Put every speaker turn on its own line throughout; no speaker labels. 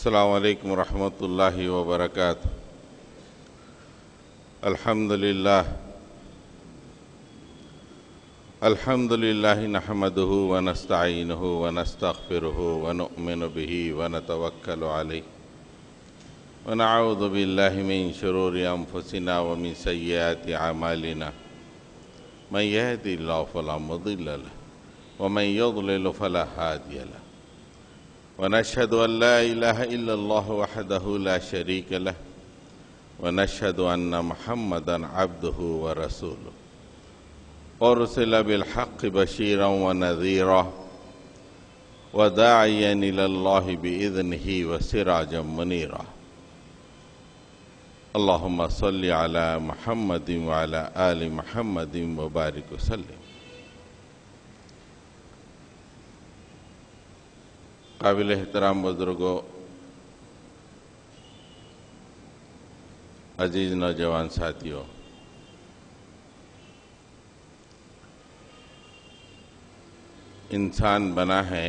السلام علیکم ورحمۃ اللہ وبرکاتہ۔ الحمد للہ نحمدہ ونستعینہ ونستغفرہ ونؤمن بہ ونتوکل علیہ ونعوذ باللہ من شرور انفسنا ومن سیئات اعمالنا من یہد اللہ فلا مضل لہ ومن یضلل فلا ہادی لہ ونشهد أن لا إله إلا الله وحده لا شريك له ونشهد أن محمدا عبده ورسوله أرسل بالحق بشيرا ونذيرا وداعيا إلى الله بإذنه وسراجا منيرا اللهم صل على محمد وعلى آل محمد وبارك وسلم۔ قابل احترام بزرگوں، عزیز نوجوان ساتھیوں، انسان بنا ہے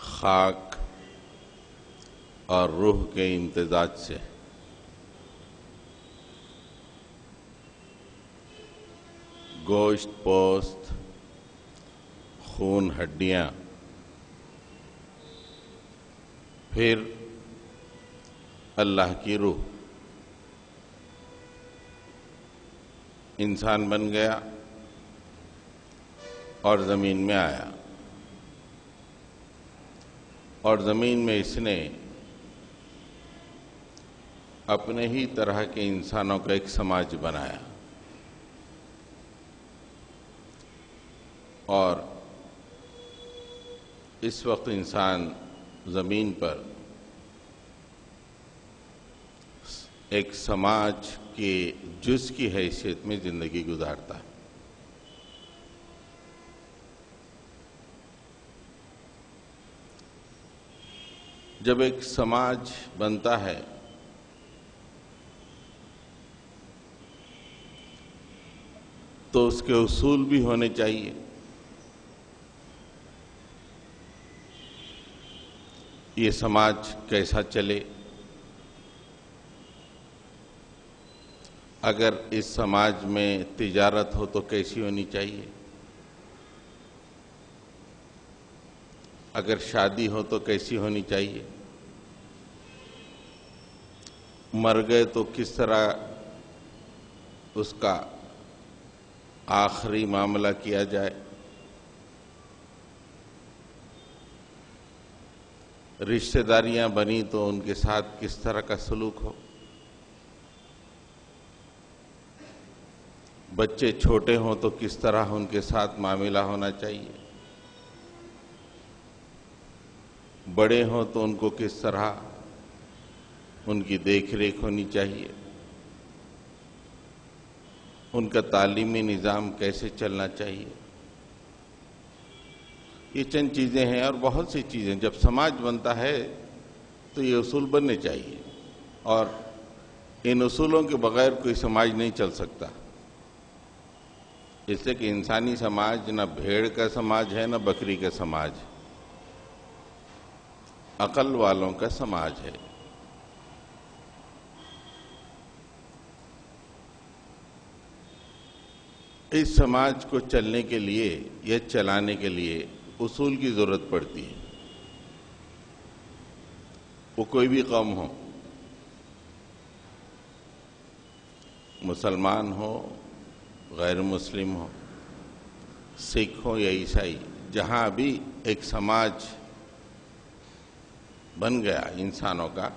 خاک اور روح کے امتزاج سے۔ گوشت پوست، خون، ہڈیاں، پھر اللہ کی روح۔ انسان بن گیا اور زمین میں آیا، اور زمین میں اس نے اپنے ہی طرح کے انسانوں کا ایک سماج بنایا، اور اس وقت انسان زمین پر ایک سماج کے جز کی حیثیت میں زندگی گزارتا ہے۔ جب ایک سماج بنتا ہے تو اس کے اصول بھی ہونے چاہیے۔ یہ سماج کیسا چلے؟ اگر اس سماج میں تجارت ہو تو کیسی ہونی چاہیے؟ اگر شادی ہو تو کیسی ہونی چاہیے؟ مر گئے تو کس طرح اس کا آخری معاملہ کیا جائے؟ رشتہ داریاں بنی تو ان کے ساتھ کس طرح کا سلوک ہو؟ بچے چھوٹے ہوں تو کس طرح ان کے ساتھ معاملہ ہونا چاہیے؟ بڑے ہوں تو ان کو کس طرح ان کی دیکھ ریکھ ہونی چاہیے؟ ان کا تعلیمی نظام کیسے چلنا چاہیے؟ یہ چند چیزیں ہیں، اور بہت سی چیزیں۔ جب سماج بنتا ہے تو یہ اصول بننے چاہیے، اور ان اصولوں کے بغیر کوئی سماج نہیں چل سکتا۔ اس لیے کہ انسانی سماج نہ بھیڑ کا سماج ہے، نہ بکری کا سماج، عقل والوں کا سماج ہے۔ اس سماج کو چلنے کے لیے یا چلانے کے لیے اصول کی ضرورت پڑتی ہے۔ وہ کوئی بھی قوم ہو، مسلمان ہو، غیر مسلم ہو، سکھ ہو یا عیسائی، جہاں بھی ایک سماج بن گیا انسانوں کا،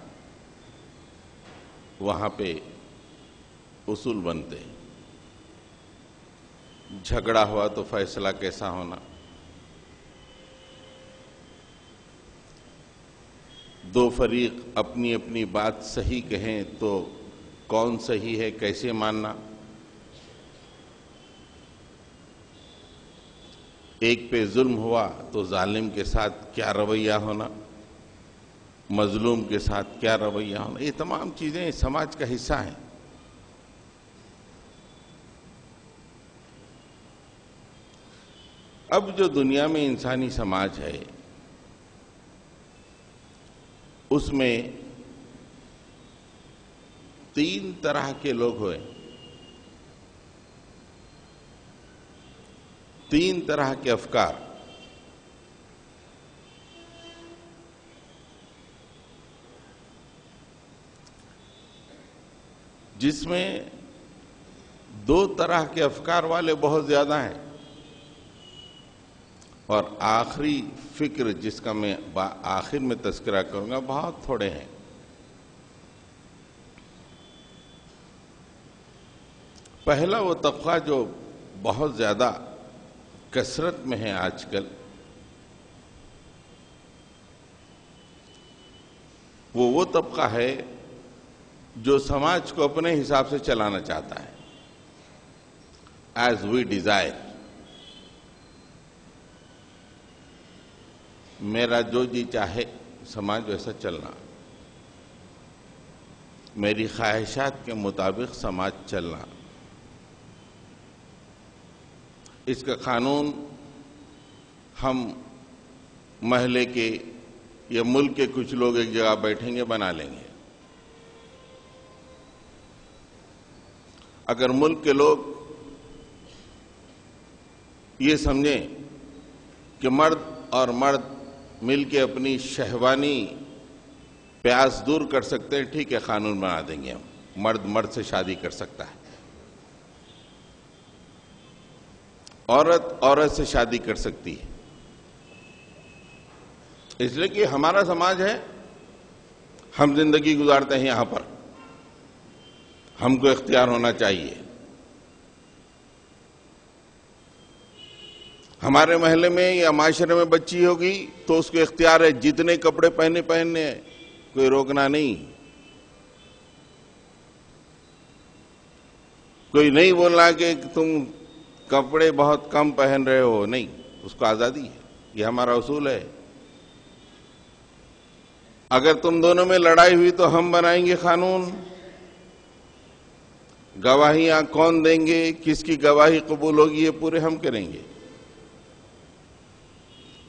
وہاں پہ اصول بنتے ہیں۔ جھگڑا ہوا تو فیصلہ کیسا ہونا، دو فریق اپنی اپنی بات صحیح کہیں تو کون صحیح ہے کیسے ماننا، ایک پہ ظلم ہوا تو ظالم کے ساتھ کیا رویہ ہونا، مظلوم کے ساتھ کیا رویہ ہونا، یہ تمام چیزیں سماج کا حصہ ہیں۔ اب جو دنیا میں انسانی سماج ہے، اس میں 3 طرح کے لوگ ہوئے، 3 طرح کے افکار۔ جس میں 2 طرح کے افکار والے بہت زیادہ ہیں، اور آخری فکر جس کا میں آخر میں تذکرہ کروں گا بہت تھوڑے ہیں۔ پہلا وہ طبقہ جو بہت زیادہ کثرت میں ہے آج کل، وہ طبقہ ہے جو سماج کو اپنے حساب سے چلانا چاہتا ہے، ایز وی ڈیزائر۔ میرا جو جی چاہے سماج ویسا چلنا، میری خواہشات کے مطابق سماج چلنا۔ اس کا قانون ہم محلے کے یا ملک کے کچھ لوگ ایک جگہ بیٹھیں گے بنا لیں گے۔ اگر ملک کے لوگ یہ سمجھیں کہ مرد اور مرد مل کے اپنی شہوانی پیاس دور کر سکتے ہیں، ٹھیک ہے، قانون بنا دیں گے ہم، مرد مرد سے شادی کر سکتا ہے، عورت عورت سے شادی کر سکتی ہے، اس لیے کہ ہمارا سماج ہے، ہم زندگی گزارتے ہیں یہاں پر، ہم کو اختیار ہونا چاہیے۔ ہمارے محلے میں یا معاشرے میں بچی ہوگی تو اس کو اختیار ہے، جتنے کپڑے پہننے ہیں، کوئی روکنا نہیں، کوئی نہیں بولنا کہ تم کپڑے بہت کم پہن رہے ہو، نہیں، اس کو آزادی ہے، یہ ہمارا اصول ہے۔ اگر تم دونوں میں لڑائی ہوئی تو ہم بنائیں گے قانون، گواہیاں کون دیں گے، کس کی گواہی قبول ہوگی، یہ پورے ہم کریں گے،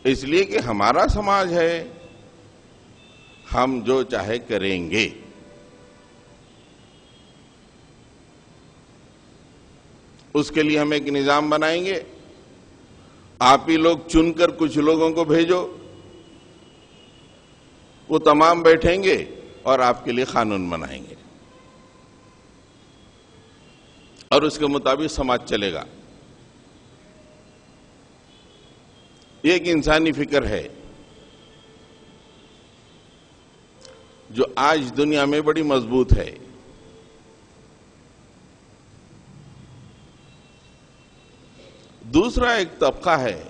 اس لیے کہ ہمارا سماج ہے، ہم جو چاہے کریں گے۔ اس کے لیے ہم ایک نظام بنائیں گے، آپ ہی لوگ چن کر کچھ لوگوں کو بھیجو، وہ تمام بیٹھیں گے اور آپ کے لیے قانون بنائیں گے، اور اس کے مطابق سماج چلے گا۔ یہ ایک انسانی فکر ہے جو آج دنیا میں بڑی مضبوط ہے۔ دوسرا ایک طبقہ ہے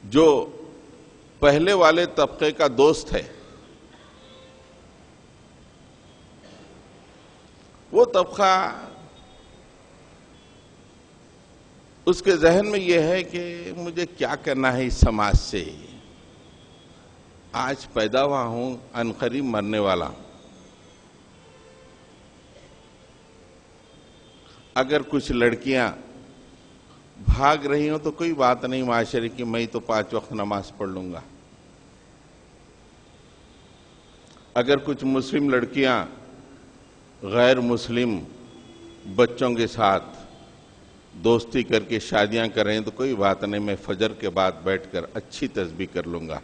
جو پہلے والے طبقے کا دوست ہے۔ وہ طبقہ، اس کے ذہن میں یہ ہے کہ مجھے کیا کرنا ہے اس سماج سے، آج پیدا ہوا ہوں، عنقریب مرنے والا ہوں۔ اگر کچھ لڑکیاں بھاگ رہی ہوں تو کوئی بات نہیں معاشرے کی، میں تو 5 وقت نماز پڑھ لوں گا۔ اگر کچھ مسلم لڑکیاں غیر مسلم بچوں کے ساتھ دوستی کر کے شادیاں کریں تو کوئی بات نہیں، میں فجر کے بعد بیٹھ کر اچھی تسبیح کر لوں گا۔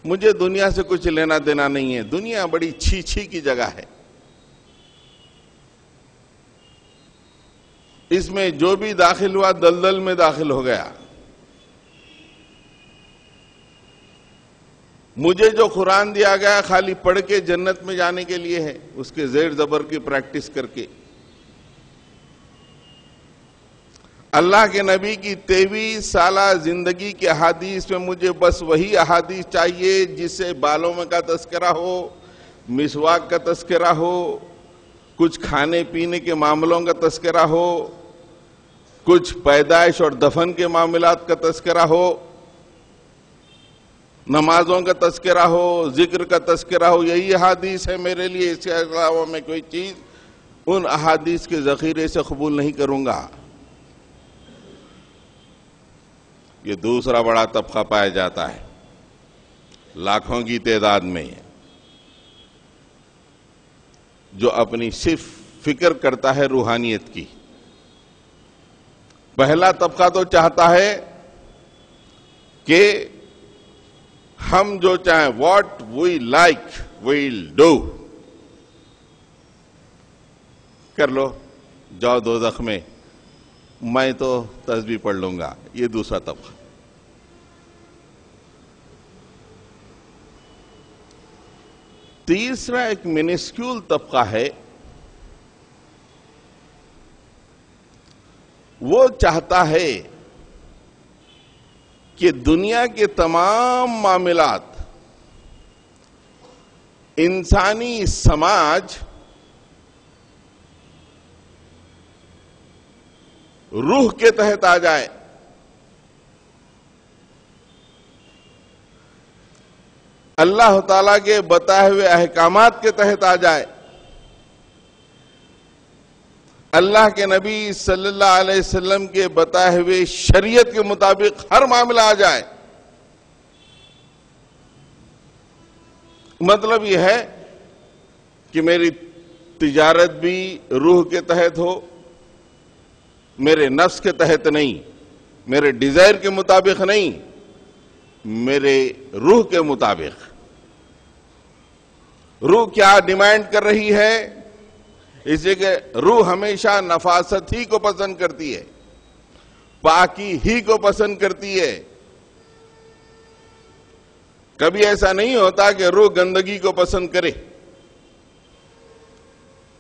مجھے دنیا سے کچھ لینا دینا نہیں ہے، دنیا بڑی چھی کی جگہ ہے، اس میں جو بھی داخل ہوا دلدل میں داخل ہو گیا۔ مجھے جو قرآن دیا گیا خالی پڑھ کے جنت میں جانے کے لیے ہے، اس کے زیر زبر کی پریکٹس کر کے۔ اللہ کے نبی کی 23 سالہ زندگی کے احادیث میں مجھے بس وہی احادیث چاہیے جس سے بالوں میں کا تذکرہ ہو، مسواک کا تذکرہ ہو، کچھ کھانے پینے کے معاملوں کا تذکرہ ہو، کچھ پیدائش اور دفن کے معاملات کا تذکرہ ہو، نمازوں کا تذکرہ ہو، ذکر کا تذکرہ ہو، یہی احادیث ہے میرے لیے، اس کے علاوہ میں کوئی چیز ان احادیث کے ذخیرے سے قبول نہیں کروں گا۔ یہ دوسرا بڑا طبقہ پایا جاتا ہے، لاکھوں کی تعداد میں، جو اپنی صرف فکر کرتا ہے روحانیت کی۔ پہلا طبقہ تو چاہتا ہے کہ ہم جو چاہیں، what we like we'll do, کر لو، جاؤ دوزخ میں تو تسبیح پڑھ لوں گا۔ یہ دوسرا طبقہ۔ تیسرا ایک منسکیول طبقہ ہے، وہ چاہتا ہے کہ دنیا کے تمام معاملات، انسانی سماج روح کے تحت آ جائے۔ اللہ تعالیٰ کے بتائے ہوئے احکامات کے تحت آ جائے۔ اللہ کے نبی صلی اللہ علیہ وسلم کے بتائے ہوئے شریعت کے مطابق ہر معاملہ آ جائے۔ مطلب یہ ہے کہ میری تجارت بھی روح کے تحت ہو، میرے نفس کے تحت نہیں، میرے ڈیزائر کے مطابق نہیں، میرے روح کے مطابق۔ روح کیا ڈیمانڈ کر رہی ہے؟ اس لیے کہ روح ہمیشہ نفاست ہی کو پسند کرتی ہے، پاکی ہی کو پسند کرتی ہے۔ کبھی ایسا نہیں ہوتا کہ روح گندگی کو پسند کرے۔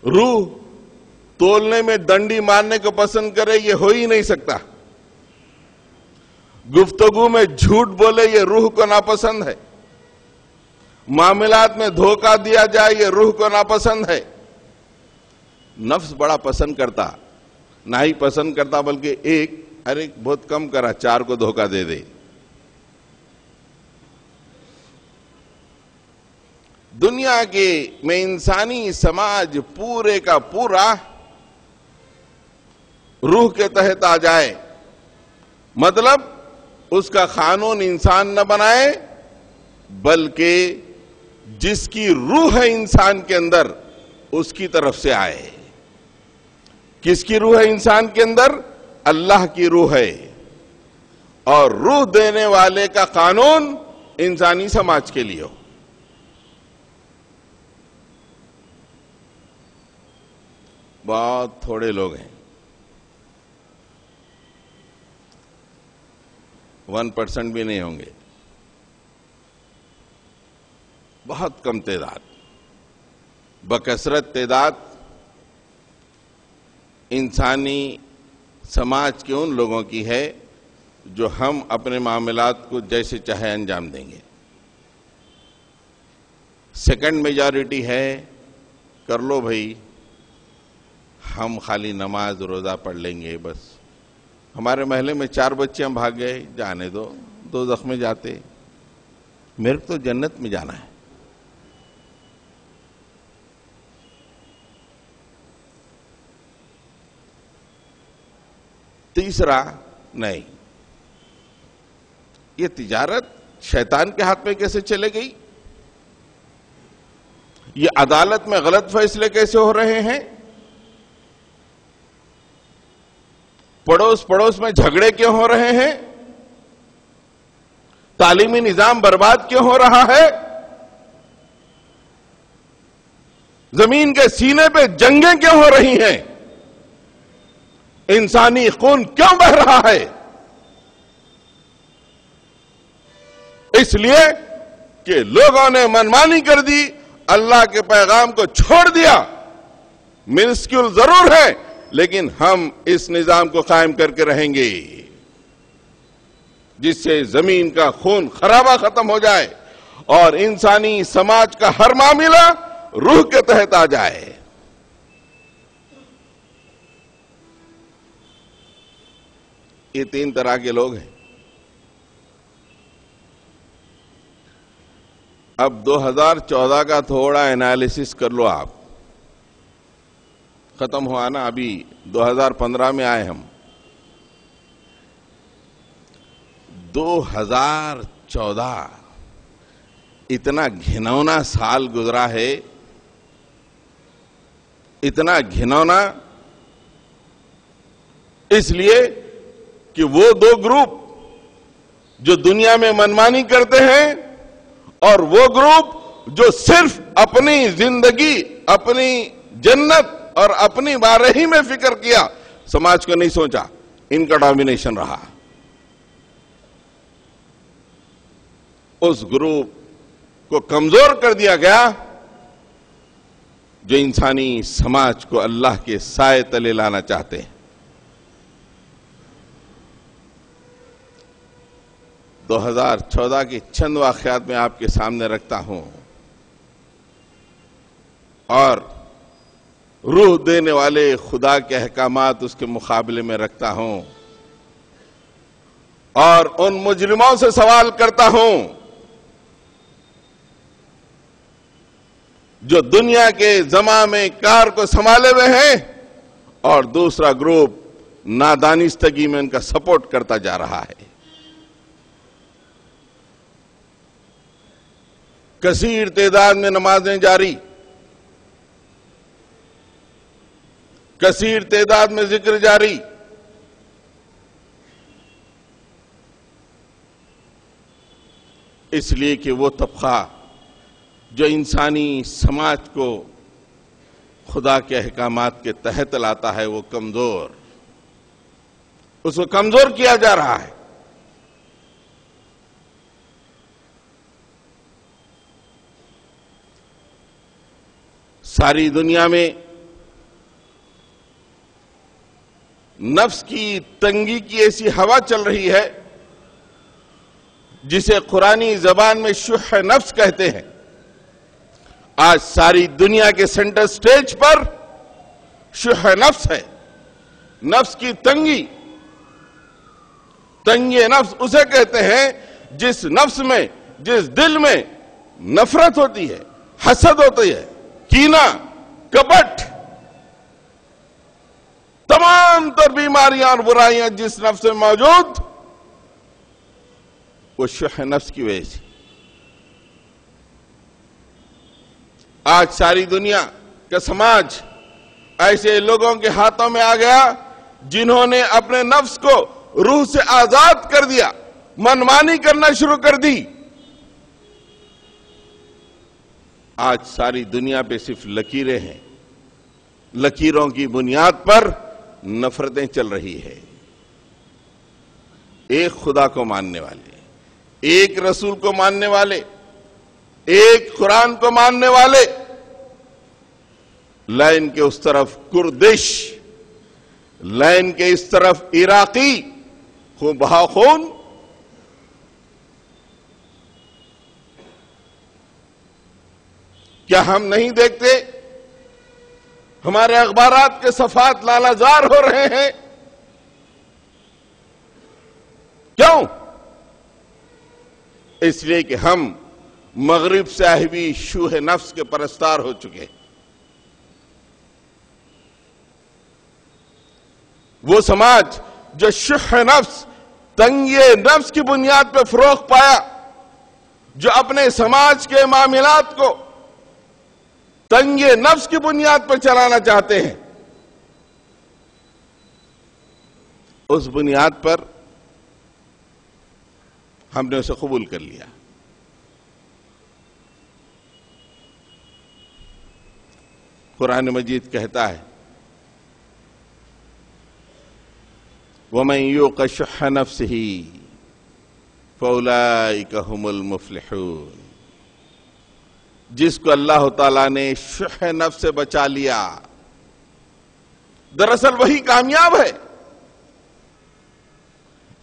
روح تولنے میں ڈنڈی مارنے کو پسند کرے، یہ ہو ہی نہیں سکتا۔ گفتگو میں جھوٹ بولے، یہ روح کو ناپسند ہے۔ معاملات میں دھوکہ دیا جائے، یہ روح کو ناپسند ہے۔ نفس بڑا پسند کرتا، نہ ہی پسند کرتا بلکہ ایک بہت کم کرا، 4 کو دھوکہ دے دے۔ دنیا کے میں انسانی سماج پورے کا پورا روح کے تحت آ جائے، مطلب اس کا قانون انسان نہ بنائے، بلکہ جس کی روح ہے انسان کے اندر اس کی طرف سے آئے۔ کس کی روح ہے انسان کے اندر؟ اللہ کی روح ہے، اور روح دینے والے کا قانون انسانی سماج کے لیے ہو۔ بہت تھوڑے لوگ ہیں، 1% بھی نہیں ہوں گے، بہت کم تعداد، بکثرت تعداد انسانی سماج کے ان لوگوں کی ہے جو ہم اپنے معاملات کو جیسے چاہے انجام دیں گے۔ سیکنڈ میجارٹی ہے، کر لو بھائی، ہم خالی نماز روزہ پڑھ لیں گے بس۔ ہمارے محلے میں 4 بچے ہم بھاگ گئے، جانے دو، دوزخ میں جاتے، میرے کو تو جنت میں جانا ہے۔ تیسرا، نہیں، یہ تجارت شیطان کے ہاتھ میں کیسے چلے گئی؟ یہ عدالت میں غلط فیصلے کیسے ہو رہے ہیں؟ پڑوس میں جھگڑے کیوں ہو رہے ہیں؟ تعلیمی نظام برباد کیوں ہو رہا ہے؟ زمین کے سینے پہ جنگیں کیوں ہو رہی ہیں؟ انسانی خون کیوں بہہ رہا ہے؟ اس لیے کہ لوگوں نے منمانی کر دی، اللہ کے پیغام کو چھوڑ دیا۔ منسکیول ضرور ہے، لیکن ہم اس نظام کو قائم کر کے رہیں گے جس سے زمین کا خون خرابہ ختم ہو جائے اور انسانی سماج کا ہر معاملہ روح کے تحت آ جائے۔ یہ 3 طرح کے لوگ ہیں۔ اب 2014 کا تھوڑا انالیسس کر لو آپ، ختم ہوا نا، ابھی 2015 میں آئے ہم۔ 2014 اتنا گھنونا سال گزرا ہے، اتنا گھنونا اس لیے کہ وہ دو گروپ جو دنیا میں منمانی کرتے ہیں اور وہ گروپ جو صرف اپنی زندگی، اپنی جنت اور اپنی بارہی میں فکر کیا، سماج کو نہیں سوچا، ان کا ڈومینیشن رہا۔ اس گروپ کو کمزور کر دیا گیا جو انسانی سماج کو اللہ کے سائے تلے لانا چاہتے ہیں۔ 2014 کے چند واقعات میں آپ کے سامنے رکھتا ہوں اور روح دینے والے خدا کے احکامات اس کے مقابلے میں رکھتا ہوں اور ان مجرموں سے سوال کرتا ہوں جو دنیا کے زماں میں کار کو سنبھالے ہوئے ہیں اور دوسرا گروپ نادانستگی میں ان کا سپورٹ کرتا جا رہا ہے۔ کثیر تعداد میں نمازیں جاری، کثیر تعداد میں ذکر جاری، اس لیے کہ وہ طبقہ جو انسانی سماج کو خدا کے احکامات کے تحت لاتا ہے وہ کمزور، اس کو کمزور کیا جا رہا ہے۔ ساری دنیا میں نفس کی تنگی کی ایسی ہوا چل رہی ہے جسے قرآنی زبان میں شح نفس کہتے ہیں۔ آج ساری دنیا کے سینٹر سٹیج پر شح نفس ہے، نفس کی تنگی۔ تنگی نفس اسے کہتے ہیں جس نفس میں، جس دل میں نفرت ہوتی ہے، حسد ہوتی ہے، کینہ، کپٹ، تمام تر بیماریاں اور برائیاں جس نفس میں موجود، وہ شح نفس کی وجہ سے۔ آج ساری دنیا کا سماج ایسے لوگوں کے ہاتھوں میں آ گیا جنہوں نے اپنے نفس کو روح سے آزاد کر دیا، منمانی کرنا شروع کر دی۔ آج ساری دنیا پہ صرف لکیریں ہیں، لکیروں کی بنیاد پر نفرتیں چل رہی ہے۔ ایک خدا کو ماننے والے، ایک رسول کو ماننے والے، ایک قرآن کو ماننے والے، لائن کے اس طرف کردش، لائن کے اس طرف عراقی، خون بہا خون۔ کیا ہم نہیں دیکھتے ہمارے اخبارات کے صفحات لالہزار ہو رہے ہیں؟ کیوں؟ اس لیے کہ ہم مغرب سے آئی ہوئی شوہ نفس کے پرستار ہو چکے۔ وہ سماج جو شح نفس، تنگی نفس کی بنیاد پہ فروغ پایا، جو اپنے سماج کے معاملات کو تنگی نفس کی بنیاد پر چلانا چاہتے ہیں، اس بنیاد پر ہم نے اسے قبول کر لیا۔ قرآن مجید کہتا ہے وَمَن يُوقَ شُحَّ نَفْسِهِ فَأُولَئِكَ هُمُ الْمُفْلِحُونَ۔ جس کو اللہ تعالیٰ نے شح نفس سے بچا لیا، دراصل وہی کامیاب ہے۔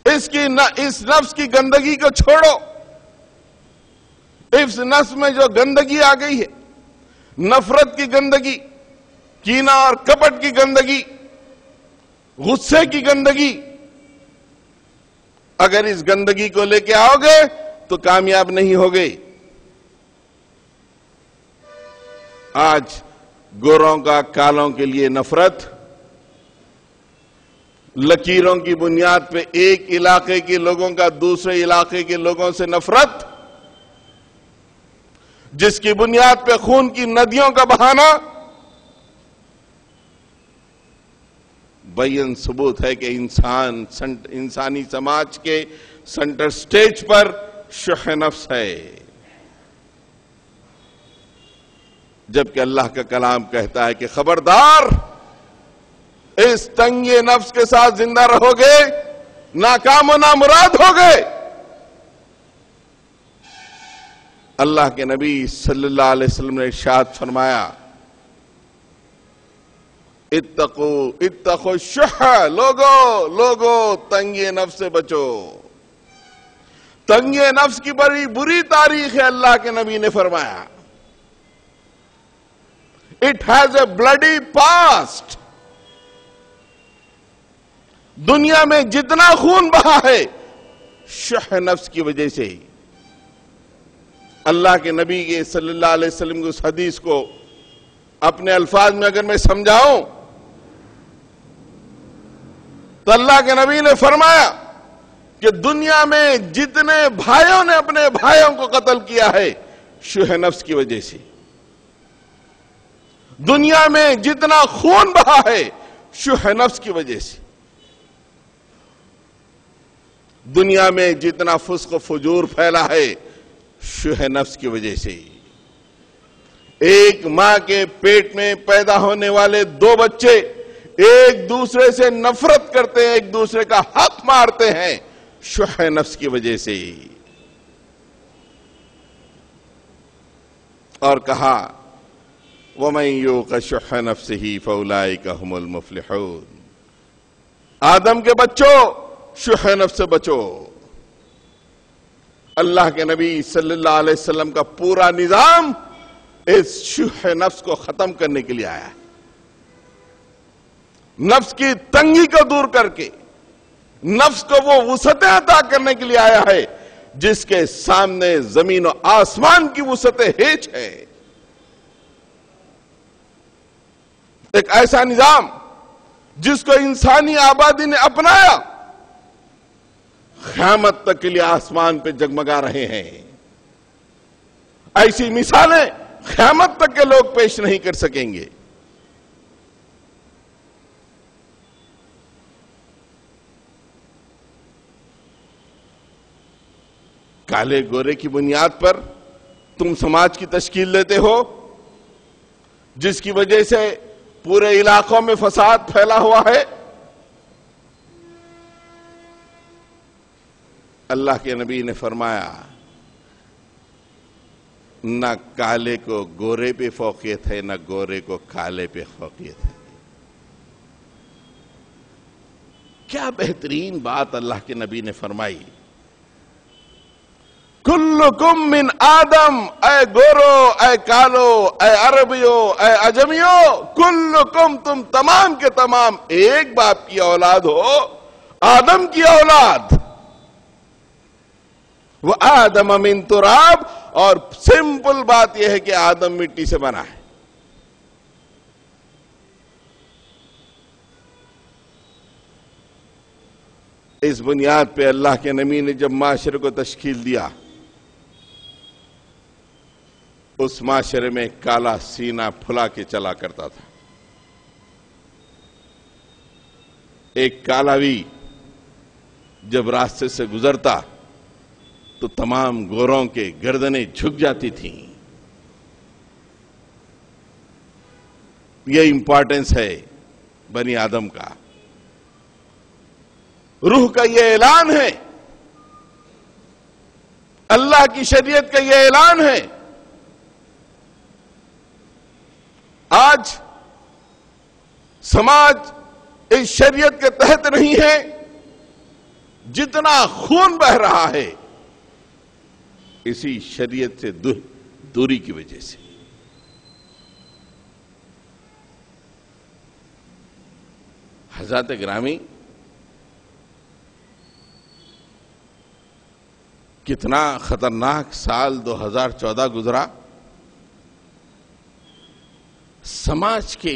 اس نفس کی گندگی کو چھوڑو۔ اس نفس میں جو گندگی آ گئی ہے، نفرت کی گندگی، کینہ اور کپٹ کی گندگی، غصے کی گندگی، اگر اس گندگی کو لے کے آؤ گے تو کامیاب نہیں ہوگے۔ آج گوروں کا کالوں کے لیے نفرت، لکیروں کی بنیاد پہ ایک علاقے کے لوگوں کا دوسرے علاقے کے لوگوں سے نفرت، جس کی بنیاد پہ خون کی ندیوں کا بہانا، بین ثبوت ہے کہ انسانی سماج کے سینٹر سٹیج پر شح نفس ہے، جبکہ اللہ کا کلام کہتا ہے کہ خبردار، اس تنگ نفس کے ساتھ زندہ رہو گے ناکام و نامراد ہو گئے۔ اللہ کے نبی صلی اللہ علیہ وسلم نے ارشاد فرمایا، اتقوا الشح، لوگو تنگ نفس سے بچو۔ تنگ نفس کی بڑی بری تاریخ ہے، اللہ کے نبی نے فرمایا، it has a bloody past. دنیا میں جتنا خون بہا ہے شح نفس کی وجہ سے ہی۔ اللہ کے نبی کے صلی اللہ علیہ وسلم کی اس حدیث کو اپنے الفاظ میں اگر میں سمجھاؤں تو اللہ کے نبی نے فرمایا کہ دنیا میں جتنے بھائیوں نے اپنے بھائیوں کو قتل کیا ہے شح نفس کی وجہ سے، دنیا میں جتنا خون بہا ہے شح نفس کی وجہ سے، دنیا میں جتنا فسق و فجور پھیلا ہے شح نفس کی وجہ سے۔ ایک ماں کے پیٹ میں پیدا ہونے والے دو بچے ایک دوسرے سے نفرت کرتے ہیں، ایک دوسرے کا حق مارتے ہیں شح نفس کی وجہ سے۔ اور کہا وَمَن يُوقَ شُحَّ نَفْسِهِ فَأُولَئِكَ هُمُ الْمُفْلِحُونَ۔ آدم کے بچوں شح نفس سے بچو۔ اللہ کے نبی صلی اللہ علیہ وسلم کا پورا نظام اس شح نفس کو ختم کرنے کے لیے آیا ہے، نفس کی تنگی کو دور کر کے نفس کو وہ وسعتیں عطا کرنے کے لیے آیا ہے جس کے سامنے زمین و آسمان کی وسعتیں ہیچ ہے۔ ایک ایسا نظام جس کو انسانی آبادی نے اپنایا، قیامت تک کے لیے آسمان پہ جگمگا رہے ہیں۔ ایسی مثالیں قیامت تک کے لوگ پیش نہیں کر سکیں گے۔ کالے گورے کی بنیاد پر تم سماج کی تشکیل دیتے ہو، جس کی وجہ سے پورے علاقوں میں فساد پھیلا ہوا ہے۔ اللہ کے نبی نے فرمایا، نہ کالے کو گورے پہ فوقیت ہے، نہ گورے کو کالے پہ فوقیت ہے۔ کیا بہترین بات اللہ کے نبی نے فرمائی، کلکم من آدم، اے گورو، اے کالو، اے عربیو، اے عجمیو، کلکم، تم تمام کے تمام ایک باپ کی اولاد ہو، آدم کی اولاد۔ وہ آدم من تراب، اور سمپل بات یہ ہے کہ آدم مٹی سے بنا ہے۔ اس بنیاد پہ اللہ کے نبی نے جب معاشرے کو تشکیل دیا، اس معاشرے میں کالا سینہ پھلا کے چلا کرتا تھا۔ ایک کالاوی جب راستے سے گزرتا تو تمام گوروں کے گردنیں جھک جاتی تھیں۔ یہ امپورٹنس ہے بنی آدم کا، روح کا یہ اعلان ہے، اللہ کی شریعت کا یہ اعلان ہے۔ آج سماج اس شریعت کے تحت نہیں ہے، جتنا خون بہ رہا ہے اسی شریعت سے دوری کی وجہ سے۔ حضرات گرامی، کتنا خطرناک سال 2014 گزرا۔ سماج کے،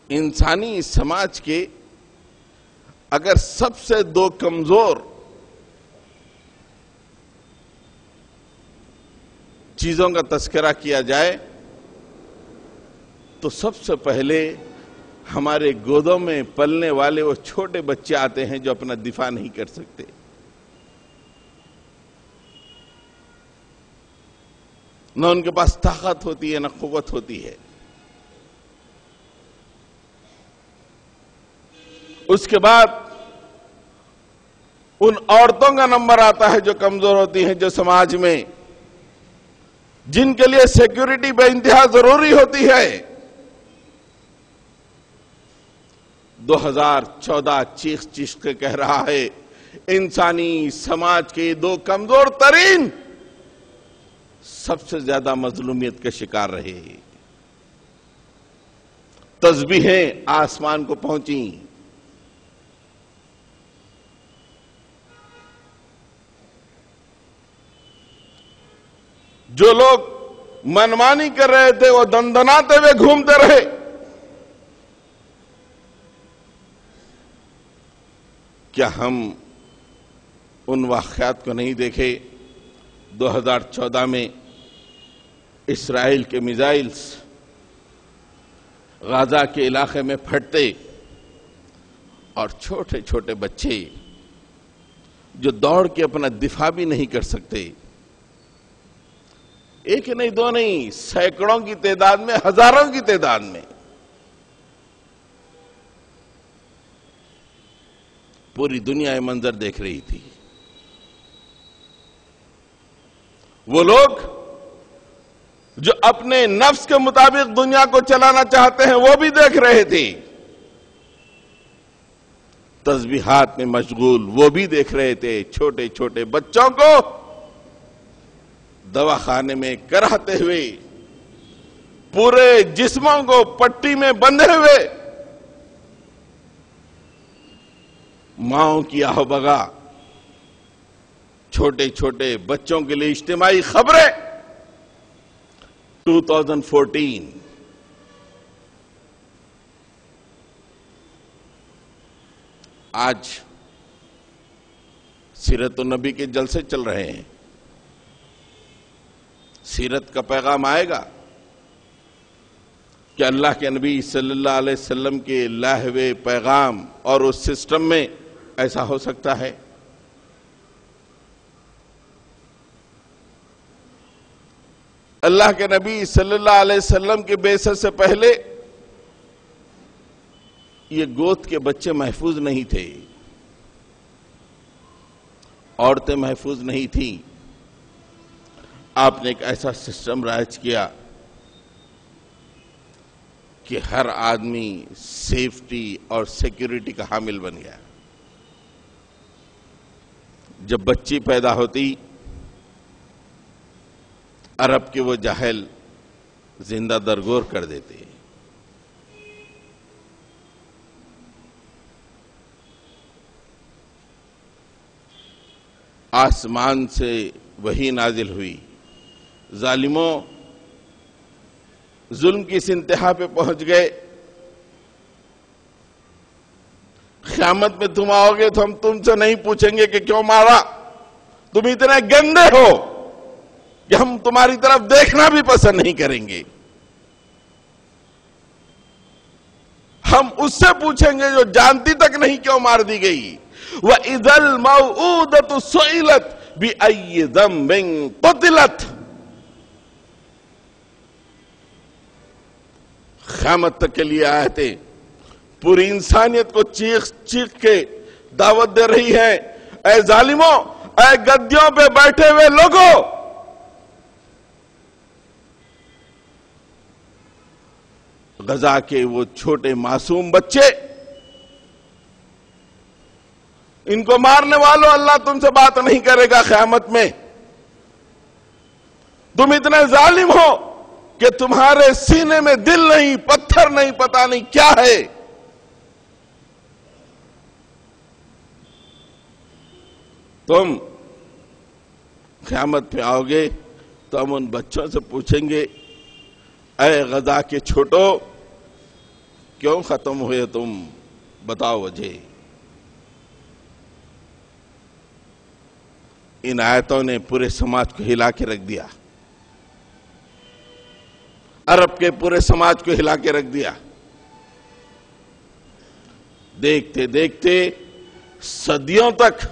انسانی سماج کے اگر سب سے دو کمزور چیزوں کا تذکرہ کیا جائے تو سب سے پہلے ہمارے گودوں میں پلنے والے وہ چھوٹے بچے آتے ہیں جو اپنا دفاع نہیں کر سکتے. نہ ان کے پاس طاقت ہوتی ہے نہ قوت ہوتی ہے. اس کے بعد ان عورتوں کا نمبر آتا ہے جو کمزور ہوتی ہیں، جو سماج میں جن کے لیے سیکیورٹی بے انتہا ضروری ہوتی ہے. 2014 چیخ چیخ کے کہہ رہا ہے انسانی سماج کے دو کمزور ترین سب سے زیادہ مظلومیت کے شکار رہے. تسبیحیں آسمان کو پہنچیں. جو لوگ منمانی کر رہے تھے وہ دندناتے ہوئے گھومتے رہے. کیا ہم ان واقعات کو نہیں دیکھے؟ 2014 میں اسرائیل کے میزائلز غزہ کے علاقے میں پھٹتے اور چھوٹے چھوٹے بچے جو دوڑ کے اپنا دفاع بھی نہیں کر سکتے، ایک نہیں دو نہیں، سینکڑوں کی تعداد میں، ہزاروں کی تعداد میں پوری دنیا یہ منظر دیکھ رہی تھی. وہ لوگ جو اپنے نفس کے مطابق دنیا کو چلانا چاہتے ہیں وہ بھی دیکھ رہے تھے. تسبیحات میں مشغول وہ بھی دیکھ رہے تھے. چھوٹے چھوٹے بچوں کو دواخانے میں کراتے ہوئے، پورے جسموں کو پٹی میں بندھے ہوئے، ماؤں کی آہ بگا چھوٹے چھوٹے بچوں کے لیے اجتماعی خبریں. 2014 آج سیرت النبی کے جلسے چل رہے ہیں. سیرت کا پیغام آئے گا کہ اللہ کے نبی صلی اللہ علیہ وسلم کے لائے ہوئے پیغام اور اس سسٹم میں ایسا ہو سکتا ہے. اللہ کے نبی صلی اللہ علیہ وسلم کے بعثت سے پہلے یہ گود کے بچے محفوظ نہیں تھے، عورتیں محفوظ نہیں تھیں. آپ نے ایک ایسا سسٹم رائج کیا کہ ہر آدمی سیفٹی اور سیکیورٹی کا حامل بن گیا. جب بچی پیدا ہوتی عرب کے وہ جاہل زندہ درگور کر دیتے. آسمان سے وحی نازل ہوئی، ظالموں ظلم کی اس انتہا پہ پہنچ گئے، قیامت میں تم آؤ گے تو ہم تم سے نہیں پوچھیں گے کہ کیوں مارا، تم اتنے گندے ہو کہ ہم تمہاری طرف دیکھنا بھی پسند نہیں کریں گے. ہم اس سے پوچھیں گے جو جانتی تک نہیں کیوں مار دی گئی. وَإِذَا الْمَوْءُودَةُ سُئِلَتْ بِأَيِّ ذَنبٍ قُتِلَتْ. قیامت تک کے لیے آیتیں پوری انسانیت کو چیخ چیخ کے دعوت دے رہی ہے، اے ظالموں، اے گدیوں پہ بیٹھے ہوئے لوگوں، غزہ کے وہ چھوٹے معصوم بچے، ان کو مارنے والوں اللہ تم سے بات نہیں کرے گا قیامت میں. تم اتنے ظالم ہو کہ تمہارے سینے میں دل نہیں، پتھر نہیں، پتہ نہیں کیا ہے. تم قیامت پہ آؤ گے تو ہم ان بچوں سے پوچھیں گے، اے غزہ کے چھوٹو، کیوں ختم ہوئے تم؟ بتاؤ وجہ. ان آیتوں نے پورے سماج کو ہلا کے رکھ دیا، عرب کے پورے سماج کو ہلا کے رکھ دیا۔ دیکھتے دیکھتے صدیوں تک،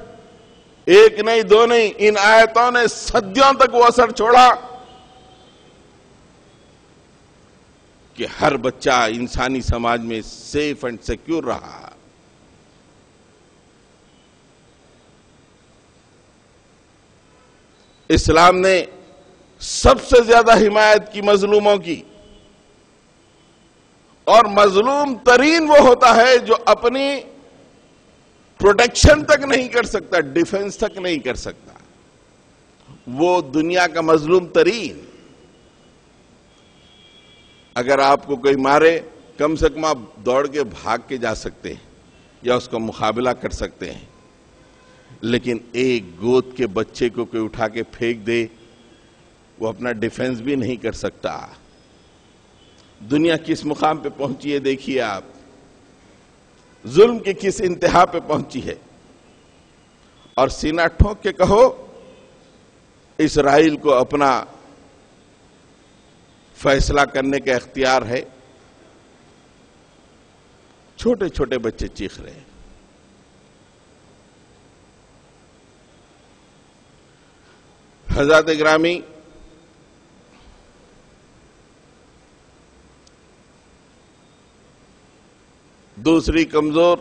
ایک نہیں دو نہیں، ان آیتوں نے صدیوں تک وہ اثر چھوڑا کہ ہر بچہ انسانی سماج میں سیف اینڈ سیکیور رہا۔ اسلام نے سب سے زیادہ حمایت کی مظلوموں کی، اور مظلوم ترین وہ ہوتا ہے جو اپنی پروٹیکشن تک نہیں کر سکتا، ڈیفنس تک نہیں کر سکتا، وہ دنیا کا مظلوم ترین۔ اگر آپ کو کوئی مارے، کم سے کم آپ دوڑ کے بھاگ کے جا سکتے ہیں یا اس کا مقابلہ کر سکتے ہیں، لیکن ایک گود کے بچے کو کوئی اٹھا کے پھینک دے، وہ اپنا ڈیفنس بھی نہیں کر سکتا۔ دنیا کس مقام پہ پہنچی ہے دیکھیے آپ، ظلم کی کس انتہا پہ پہنچی ہے۔ اور سینہ ٹھوک کے کہو، اسرائیل کو اپنا فیصلہ کرنے کا اختیار ہے۔ چھوٹے چھوٹے بچے چیخ رہے ہیں۔ حضرات گرامی، دوسری کمزور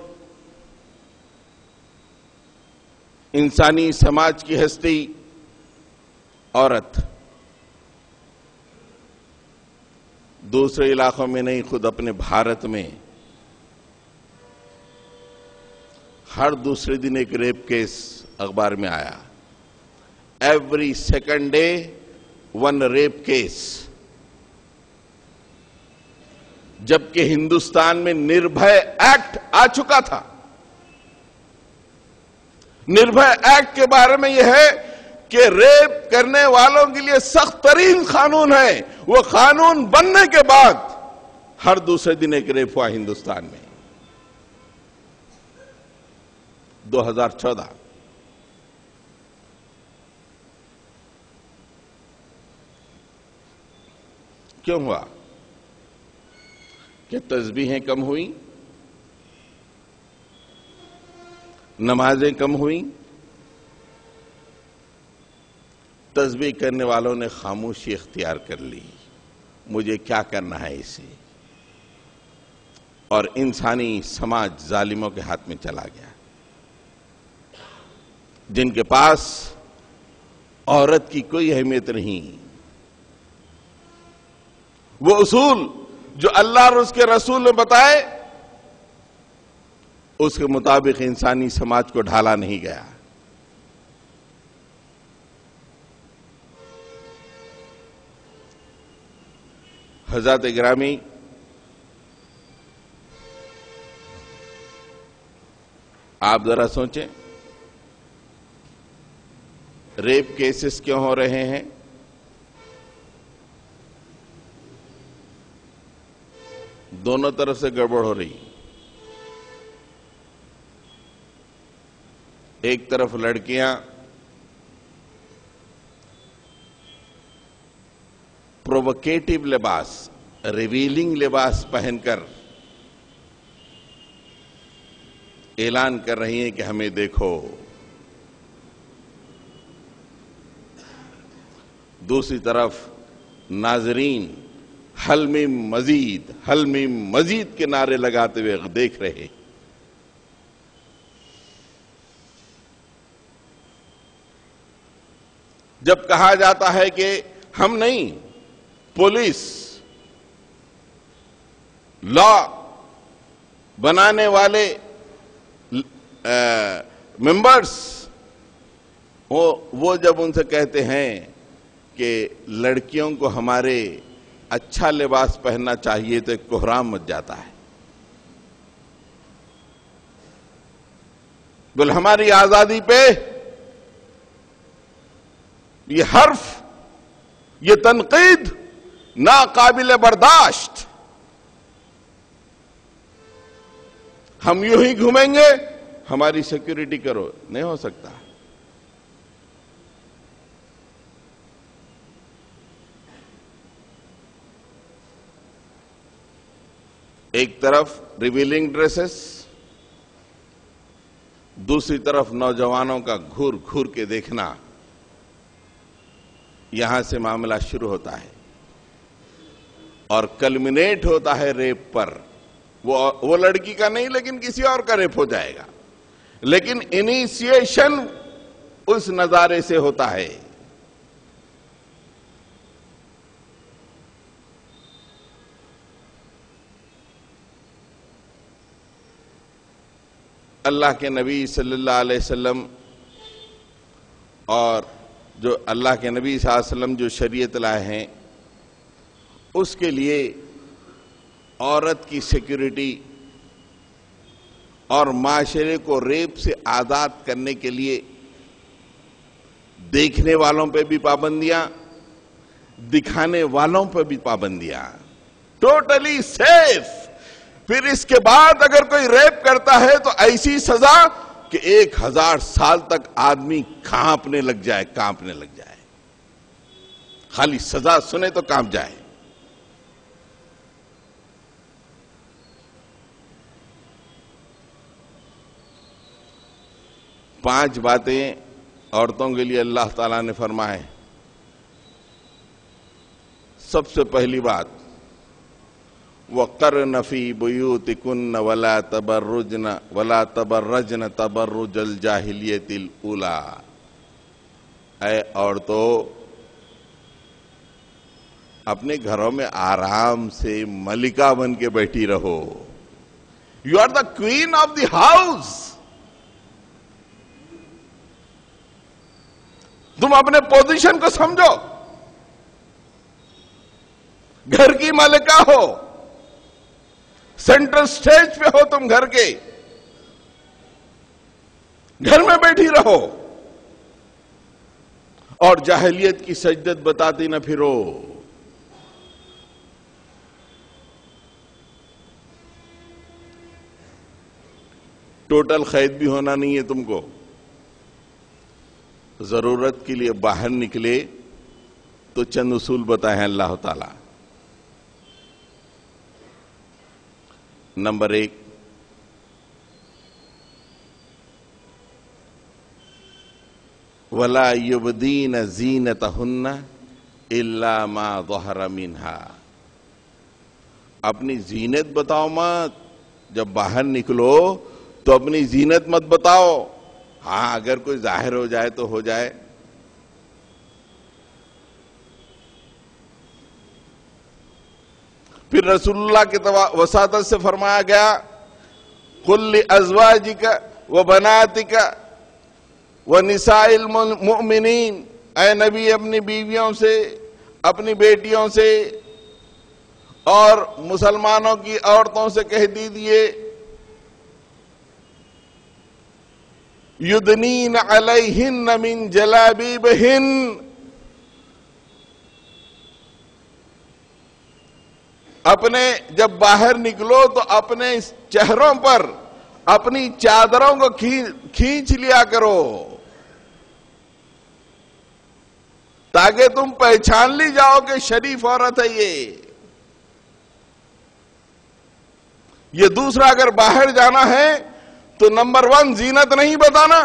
انسانی سماج کی ہستی عورت، دوسرے علاقوں میں نہیں، خود اپنے بھارت میں ہر دوسرے دن ایک ریپ کیس اخبار میں آیا۔ Every second day one rape case, جبکہ ہندوستان میں نربھے ایکٹ آ چکا تھا۔ نربھے ایکٹ کے بارے میں یہ ہے کہ ریپ کرنے والوں کے لیے سخت ترین قانون ہے، وہ قانون بننے کے بعد ہر دوسرے دن ایک ریپ ہوا ہندوستان میں۔ 2014 کیوں ہوا؟ کہ تسبیحیں کم ہوئیں، نمازیں کم ہوئیں، تسبیح کرنے والوں نے خاموشی اختیار کر لی، مجھے کیا کرنا ہے اسے، اور انسانی سماج ظالموں کے ہاتھ میں چلا گیا، جن کے پاس عورت کی کوئی اہمیت نہیں۔ وہ اصول جو اللہ اور اس کے رسول نے بتائے، اس کے مطابق انسانی سماج کو ڈھالا نہیں گیا۔ حضرات گرامی، آپ ذرا سوچیں، ریپ کیسز کیوں ہو رہے ہیں؟ دونوں طرف سے گڑبڑ ہو رہی۔ ایک طرف لڑکیاں پرووکیٹو لباس، ریویلنگ لباس پہن کر اعلان کر رہی ہیں کہ ہمیں دیکھو، دوسری طرف ناظرین حل میں مزید، حل میں مزید کے نعرے لگاتے ہوئے دیکھ رہے۔ جب کہا جاتا ہے کہ ہم نہیں، پولیس، لا بنانے والے ممبرز، وہ جب ان سے کہتے ہیں کہ لڑکیوں کو ہمارے اچھا لباس پہننا چاہیے تو ایک کوہرام مچ جاتا ہے۔ بل ہماری آزادی پہ یہ حرف، یہ تنقید ناقابل برداشت۔ ہم یوں ہی گھومیں گے، ہماری سیکیورٹی کرو، نہیں ہو سکتا۔ ایک طرف ریویلنگ ڈریسز، دوسری طرف نوجوانوں کا گھور گھور کے دیکھنا، یہاں سے معاملہ شروع ہوتا ہے اور کلمنیٹ ہوتا ہے ریپ پر. وہ لڑکی کا نہیں لیکن کسی اور کا ریپ ہو جائے گا، لیکن انیشیشن اس نظارے سے ہوتا ہے. اللہ کے نبی صلی اللہ علیہ وسلم اور جو اللہ کے نبی صلی اللہ علیہ وسلم جو شریعت لائے ہیں، اس کے لیے عورت کی سیکیورٹی اور معاشرے کو ریپ سے آزاد کرنے کے لیے دیکھنے والوں پہ بھی پابندیاں، دکھانے والوں پہ بھی پابندیاں، ٹوٹلی سیف. پھر اس کے بعد اگر کوئی ریپ کرتا ہے تو ایسی سزا کہ 1000 سال تک آدمی کانپنے لگ جائے. خالی سزا سنے تو کانپ جائے. پانچ باتیں عورتوں کے لیے اللہ تعالیٰ نے فرمائے. سب سے پہلی بات، وَقَرْنَ فِي بُيُوتِكُنَّ وَلَا تَبَرَّجْنَ تَبَرُّجَ الْجَاهِلِيَّةِ الْأُولَىٰ. اے عورتوں، اپنے گھروں میں آرام سے ملکہ بن کے بیٹھی رہو. You are the queen of the house. تم اپنے پوزیشن کو سمجھو. گھر کی ملکہ ہو، سینٹرل سٹیج پہ ہو تم گھر کے. گھر میں بیٹھی رہو اور جاہلیت کی سجدت بتاتی نہ پھرو. ٹوٹل قید بھی ہونا نہیں ہے تم کو. ضرورت کے لیے باہر نکلے تو چند اصول بتائے ہیں اللہ تعالی. نمبر 1، وَلَا يُبْدِينَ زِينَتَهُنَّ إِلَّا مَا ظَهَرَ مِنْهَا. اپنی زینت بتاؤ مت. جب باہر نکلو تو اپنی زینت مت بتاؤ. ہاں اگر کوئی ظاہر ہو جائے تو ہو جائے. پھر رسول اللہ کی وساطت سے فرمایا گیا، قُلْ لِأَزْوَاجِكَ وَبَنَاتِكَ وَنِسَاءِ الْمُؤْمِنِينَ. اے نبی اپنی بیویوں سے، اپنی بیٹیوں سے اور مسلمانوں کی عورتوں سے کہہ دیجئے، یدنین علیہن من جلابیبہن. اپنے جب باہر نکلو تو اپنے چہروں پر اپنی چادروں کو کھینچ لیا کرو تاکہ تم پہچان لی جاؤ کہ شریف عورت ہے یہ. دوسرا، اگر باہر جانا ہے تو نمبر 1 زینت نہیں بتانا.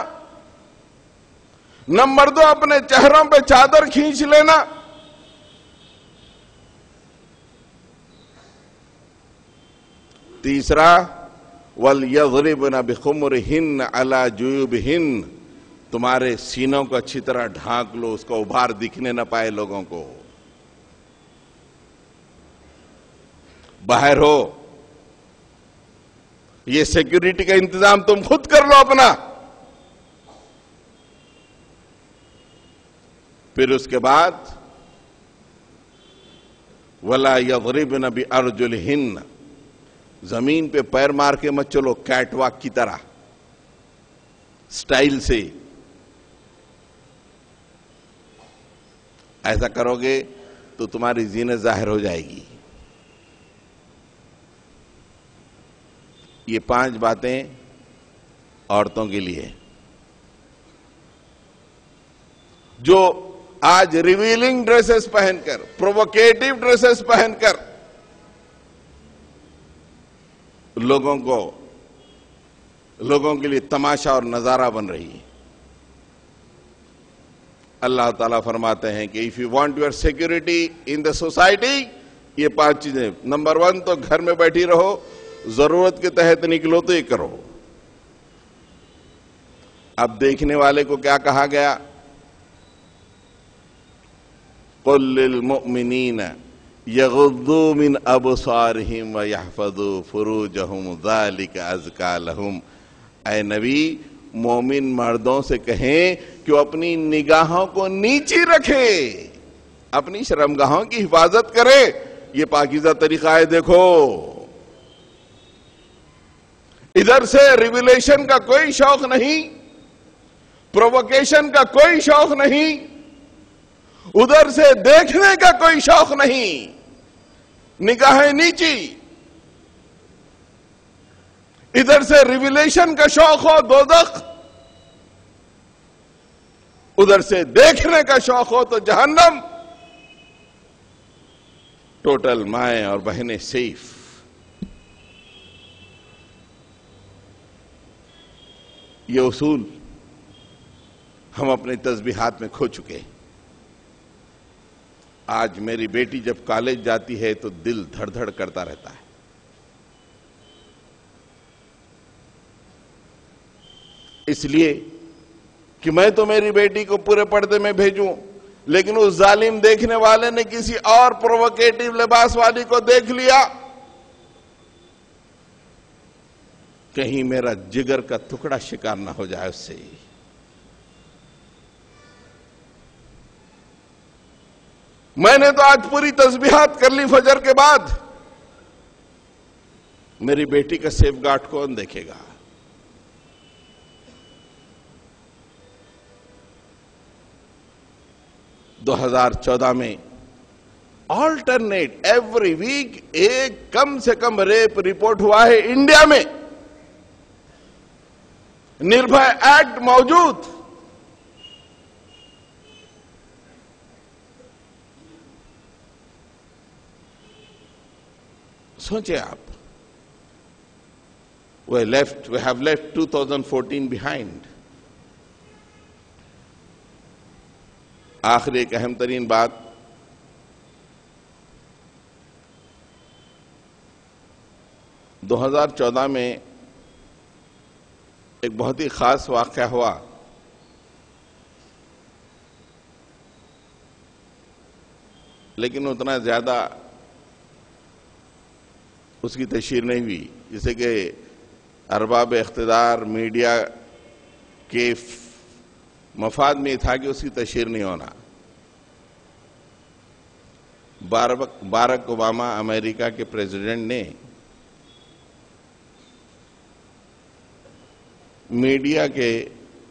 نمبر 2 اپنے چہروں پہ چادر کھینچ لینا. تیسرا، وَلْيَضْرِبْنَ بِخُمُرِهِنَّ عَلَى جُيُوبِهِنَّ. تمہارے سینوں کو اچھی طرح ڈھانک لو، اس کو ابھار دکھنے نہ پائے لوگوں کو. باہر ہو، یہ سیکیورٹی کا انتظام تم خود کر لو اپنا. پھر اس کے بعد وَلَا يَضْرِبْنَ بِأَرْجُلِهِنَّ. زمین پہ پیر مار کے مت چلو کیٹ واک کی طرح سٹائل سے. ایسا کرو گے تو تمہاری زینت ظاہر ہو جائے گی. یہ 5 باتیں عورتوں کے لیے جو آج ریویلنگ ڈریسز پہن کر، پرووکیٹو ڈریسز پہن کر لوگوں کے لیے تماشا اور نظارہ بن رہی ہے۔ اللہ تعالیٰ فرماتے ہیں کہ if you want your security in the society، یہ 5 چیزیں۔ نمبر 1 تو گھر میں بیٹھی رہو، ضرورت کے تحت نکلو تو یہ کرو۔ اب دیکھنے والے کو کیا کہا گیا؟ قُل لِّلْمُؤْمِنِينَ يَغُضُّوا مِنْ أَبْصَارِهِمْ وَيَحْفَظُوا فُرُوجَهُمْ ذَلِكَ أَزْكَىٰ لَهُمْ۔ اے نبی، مومن مردوں سے کہیں کہ وہ اپنی نگاہوں کو نیچی رکھے، اپنی شرمگاہوں کی حفاظت کرے۔ یہ پاکیزہ طریقہ ہے۔ دیکھو، ادھر سے ریویلیشن کا کوئی شوق نہیں، پرووکیشن کا کوئی شوق نہیں، ادھر سے دیکھنے کا کوئی شوق نہیں، نگاہیں نیچی۔ ادھر سے ریویلیشن کا شوق ہو دوزخ، ادھر سے دیکھنے کا شوق ہو تو جہنم۔ ٹوٹل مائیں اور بہنیں سیف۔ یہ اصول ہم اپنے تسبیحات میں کھو چکے ہیں۔ آج میری بیٹی جب کالج جاتی ہے تو دل دھڑ دھڑ کرتا رہتا ہے۔ اس لیے کہ میں تو میری بیٹی کو پورے پردے میں بھیجوں، لیکن اس ظالم دیکھنے والے نے کسی اور پرووکیٹو لباس والی کو دیکھ لیا، کہیں میرا جگر کا ٹکڑا شکار نہ ہو جائے اس سے۔ میں نے تو آج پوری تسبیحات کر لی فجر کے بعد، میری بیٹی کا سیف گارڈ کون دیکھے گا؟ میں آلٹرنیٹ ایوری ویک ایک کم سے کم ریپ رپورٹ ہوا ہے انڈیا میں۔ نربھے ایکٹ موجود، سوچیں آپ۔ we have left 2014 behind۔ آخری ایک اہم ترین بات، 2014 میں ایک بہت ہی خاص واقعہ ہوا۔ لیکن اتنا زیادہ اس کی تشہیر نہیں ہوئی، جسے کہ ارباب اقتدار میڈیا کے مفاد میں تھا کہ اس کی تشہیر نہیں ہونا۔ بارک اوباما امریکہ کے پریزیڈنٹ نے میڈیا کے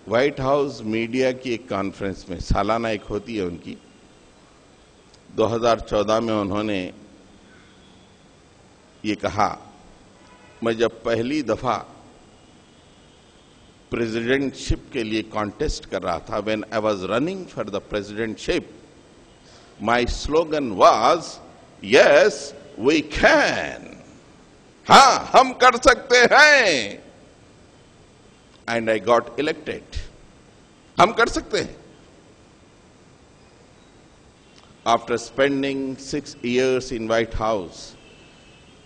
وائٹ ہاؤس میڈیا کی ایک کانفرنس میں، سالانہ ایک ہوتی ہے ان کی، 2014 میں انہوں نے یہ کہا، میں جب پہلی دفعہ پریزیڈنٹ شپ کے لیے کانٹیسٹ کر رہا تھا، when I was running for the presidentship, my slogan was, yes, we can. ہاں، ہم کر سکتے ہیں. And I got elected. ہم کر سکتے ہیں. After spending 6 years in White House,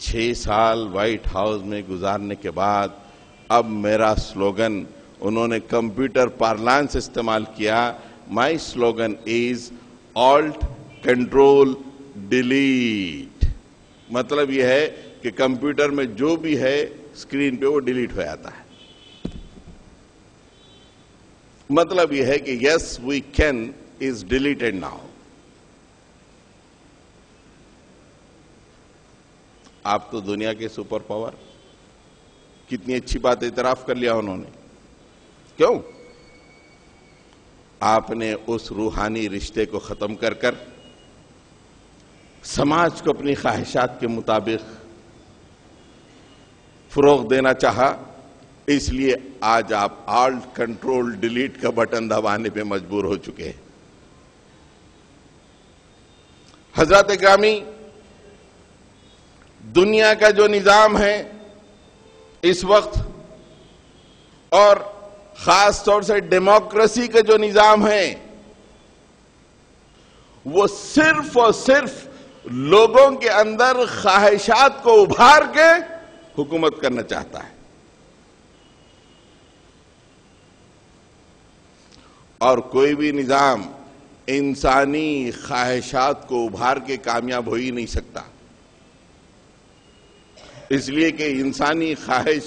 6 سال وائٹ ہاؤس میں گزارنے کے بعد اب میرا سلوگن، انہوں نے کمپیوٹر پارلانس استعمال کیا، مائی سلوگن از آلٹ کنٹرول ڈیلیٹ. مطلب یہ ہے کہ کمپیوٹر میں جو بھی ہے اسکرین پہ وہ ڈیلیٹ ہو جاتا ہے. مطلب یہ ہے کہ yes we can is deleted now. آپ تو دنیا کے سپر پاور، کتنی اچھی بات اعتراف کر لیا انہوں نے. کیوں؟ آپ نے اس روحانی رشتے کو ختم کر کر سماج کو اپنی خواہشات کے مطابق فروغ دینا چاہا، اس لیے آج آپ آلٹ کنٹرول ڈیلیٹ کا بٹن دبانے پہ مجبور ہو چکے ہیں. حضرات گرامی، دنیا کا جو نظام ہے اس وقت اور خاص طور سے ڈیموکریسی کا جو نظام ہے وہ صرف اور صرف لوگوں کے اندر خواہشات کو ابھار کے حکومت کرنا چاہتا ہے، اور کوئی بھی نظام انسانی خواہشات کو ابھار کے کامیاب ہو ہی نہیں سکتا، اس لیے کہ انسانی خواہش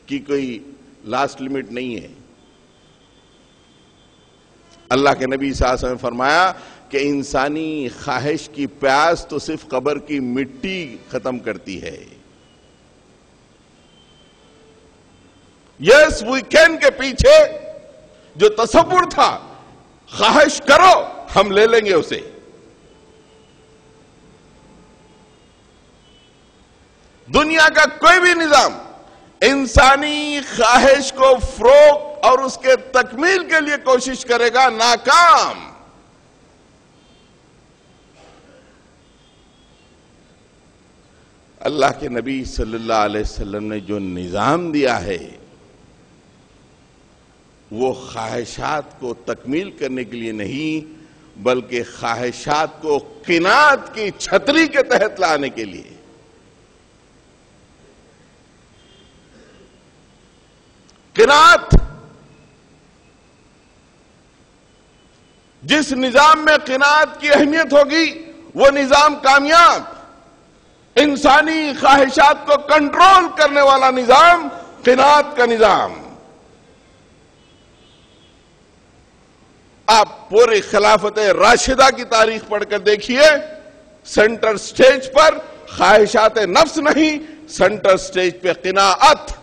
کی کوئی لاسٹ لمٹ نہیں ہے۔ اللہ کے نبی صلی اللہ علیہ وسلم نے فرمایا کہ انسانی خواہش کی پیاس تو صرف قبر کی مٹی ختم کرتی ہے۔ یس ویکینڈ کے پیچھے جو تصور تھا، خواہش کرو ہم لے لیں گے اسے، دنیا کا کوئی بھی نظام انسانی خواہش کو فروغ اور اس کے تکمیل کے لیے کوشش کرے گا، ناکام۔ اللہ کے نبی صلی اللہ علیہ وسلم نے جو نظام دیا ہے وہ خواہشات کو تکمیل کرنے کے لیے نہیں، بلکہ خواہشات کو قناعت کی چھتری کے تحت لانے کے لیے۔ قناعت، جس نظام میں قناعت کی اہمیت ہوگی وہ نظام کامیاب۔ انسانی خواہشات کو کنٹرول کرنے والا نظام قناعت کا نظام۔ آپ پوری خلافت راشدہ کی تاریخ پڑھ کر دیکھیے، سینٹر سٹیج پر خواہشات نفس نہیں، سینٹر سٹیج پہ قناعت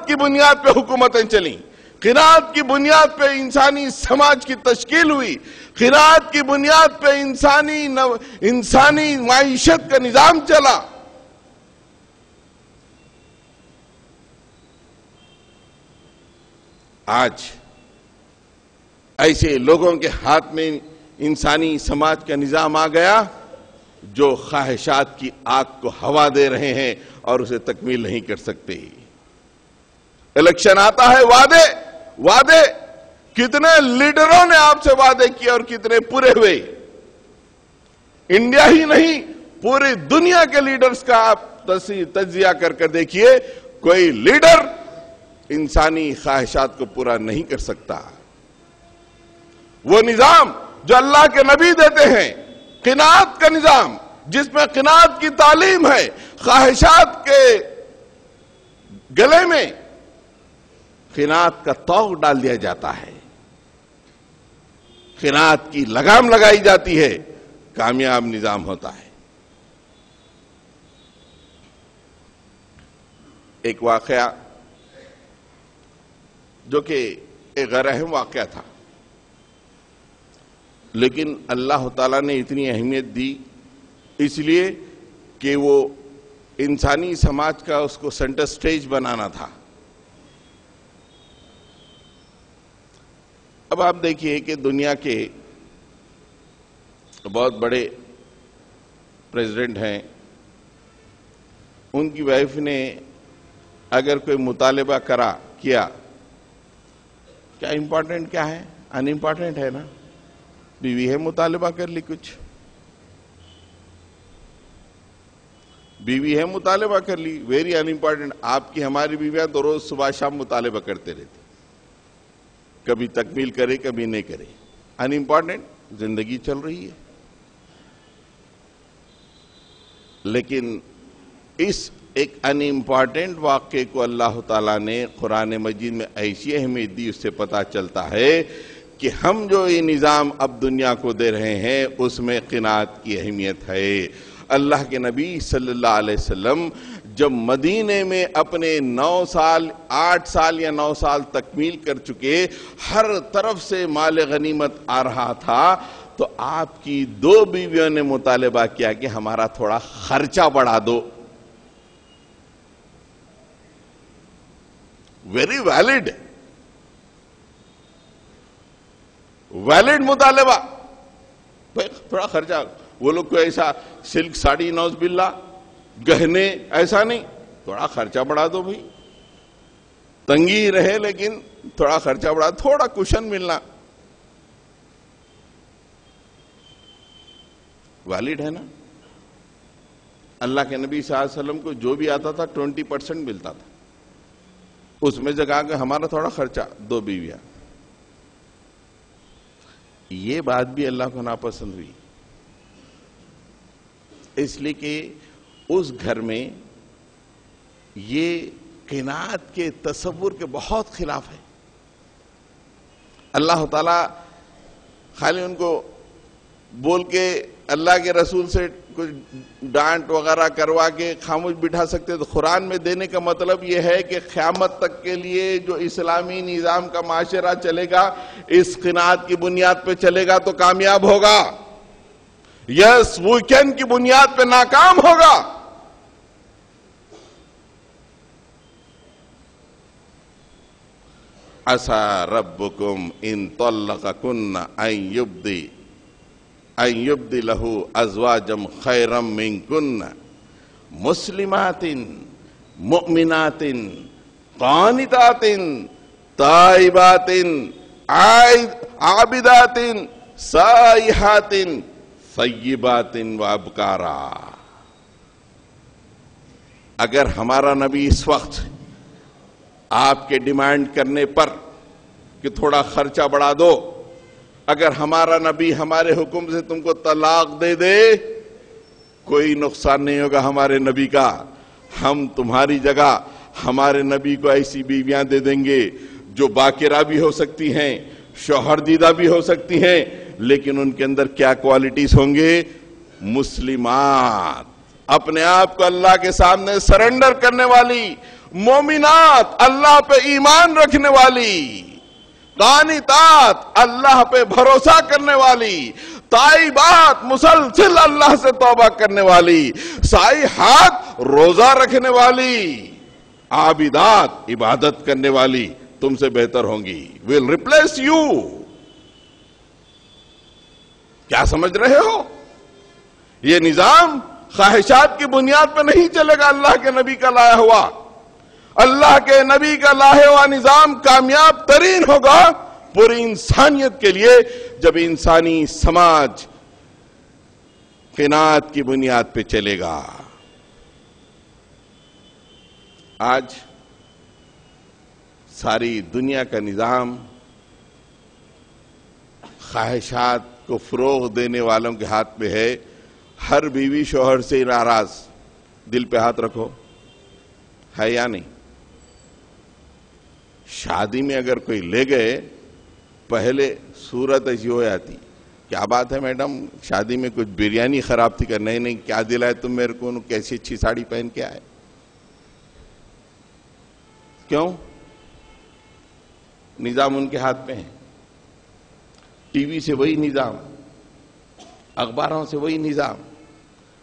کی بنیاد پہ حکومتیں چلیں، قناعت کی بنیاد پہ انسانی سماج کی تشکیل ہوئی، قناعت کی بنیاد پہ انسانی معیشت کا نظام چلا۔ آج ایسے لوگوں کے ہاتھ میں انسانی سماج کا نظام آ گیا جو خواہشات کی آگ کو ہوا دے رہے ہیں اور اسے تکمیل نہیں کر سکتے۔ الیکشن آتا ہے، وعدے کتنے لیڈروں نے آپ سے وعدے کیے اور کتنے پورے ہوئے؟ انڈیا ہی نہیں، پوری دنیا کے لیڈرز کا آپ تجزیہ کر کر دیکھیے، کوئی لیڈر انسانی خواہشات کو پورا نہیں کر سکتا۔ وہ نظام جو اللہ کے نبی دیتے ہیں، قناعت کا نظام، جس میں قناعت کی تعلیم ہے، خواہشات کے گلے میں قناعت کا طوق ڈال دیا جاتا ہے، قناعت کی لگام لگائی جاتی ہے، کامیاب نظام ہوتا ہے۔ ایک واقعہ جو کہ ایک غیر اہم واقعہ تھا، لیکن اللہ تعالیٰ نے اتنی اہمیت دی اس لیے کہ وہ انسانی سماج کا اس کو سینٹر سٹیج بنانا تھا۔ اب آپ دیکھیے کہ دنیا کے بہت بڑے پریزیڈنٹ ہیں، ان کی وائف نے اگر کوئی مطالبہ کیا، کیا امپورٹنٹ کیا ہے؟ ان امپورٹنٹ ہے نا؟ بیوی ہے، مطالبہ کر لی، کچھ بیوی ہے، مطالبہ کر لی، ویری ان امپورٹنٹ۔ آپ کی ہماری بیویاں تو روز صبح شام مطالبہ کرتے رہتے، کبھی تکمیل کرے کبھی نہیں کرے، ان امپورٹنٹ، زندگی چل رہی ہے۔ لیکن اس ایک ان امپورٹنٹ واقعے کو اللہ تعالیٰ نے قرآن مجید میں ایسی اہمیت دی، اس سے پتہ چلتا ہے کہ ہم جو یہ نظام اب دنیا کو دے رہے ہیں اس میں قناعت کی اہمیت ہے۔ اللہ کے نبی صلی اللہ علیہ وسلم جب مدینے میں اپنے 8 سال یا 9 سال تکمیل کر چکے، ہر طرف سے مال غنیمت آ رہا تھا، تو آپ کی 2 بیویوں نے مطالبہ کیا کہ ہمارا تھوڑا خرچہ بڑھا دو۔ ویری ویلڈ مطالبہ، تھوڑا خرچہ، وہ لوگ کوئی ایسا سلک ساڑی نوز باللہ گہنے ایسا نہیں، تھوڑا خرچہ بڑھا دو بھائی، تنگی رہے لیکن تھوڑا خرچہ بڑھا، تھوڑا کشن ملنا والیڈ ہے نا۔ اللہ کے نبی صلی اللہ علیہ وسلم کو جو بھی آتا تھا 20% ملتا تھا، اس میں جگہ کہ ہمارا تھوڑا خرچہ، 2 بیویاں۔ یہ بات بھی اللہ کو ناپسند ہوئی، اس لیے کہ اس گھر میں یہ قناعت کے تصور کے بہت خلاف ہے۔ اللہ تعالیٰ خالی ان کو بول کے اللہ کے رسول سے کچھ ڈانٹ وغیرہ کروا کے خاموش بٹھا سکتے، تو قرآن میں دینے کا مطلب یہ ہے کہ قیامت تک کے لیے جو اسلامی نظام کا معاشرہ چلے گا اس قناعت کی بنیاد پہ چلے گا تو کامیاب ہوگا، یس ویکینڈ کی بنیاد پہ ناکام ہوگا۔ عسى ربكم ان طلقكن ان يبدله ازواجا خيرا منكن مسلمات مؤمنات قانتات تائبات عابدات سائحات ثیبات وابکارا۔ اگر ہمارا نبی اس وقت آپ کے ڈیمانڈ کرنے پر کہ تھوڑا خرچہ بڑھا دو، اگر ہمارا نبی ہمارے حکم سے تم کو طلاق دے دے، کوئی نقصان نہیں ہوگا ہمارے نبی کا۔ ہم تمہاری جگہ ہمارے نبی کو ایسی بیویاں دے دیں گے جو باکرہ بھی ہو سکتی ہیں، شوہر دیدہ بھی ہو سکتی ہیں، لیکن ان کے اندر کیا کوالٹیز ہوں گے؟ مسلمات، اپنے آپ کو اللہ کے سامنے سرنڈر کرنے والی، مومنات، اللہ پہ ایمان رکھنے والی، قانتات، اللہ پہ بھروسہ کرنے والی، تائبات، مسلسل اللہ سے توبہ کرنے والی، سائحات، روزہ رکھنے والی، عابدات، عبادت کرنے والی تم سے بہتر ہوں گی۔ will replace you۔ کیا سمجھ رہے ہو؟ یہ نظام خواہشات کی بنیاد پہ نہیں چلے گا، اللہ کے نبی کا لایا ہوا، اللہ کے نبی کا لایا ہوا نظام کامیاب ترین ہوگا پوری انسانیت کے لیے جب انسانی سماج قناعت کی بنیاد پہ چلے گا۔ آج ساری دنیا کا نظام خواہشات کو فروغ دینے والوں کے ہاتھ میں ہے۔ ہر بیوی شوہر سے ناراض، دل پہ ہاتھ رکھو، ہے یا نہیں؟ شادی میں اگر کوئی لے گئے، پہلے صورت ایسی ہو جاتی، کیا بات ہے میڈم شادی میں کچھ بریانی خراب تھی، کہ نہیں کیا دلائے تم میرے کو، کیسی اچھی ساڑی پہن کے آئے؟ کیوں؟ نظام ان کے ہاتھ پہ ہے، ٹی وی سے وہی نظام، اخباروں سے وہی نظام،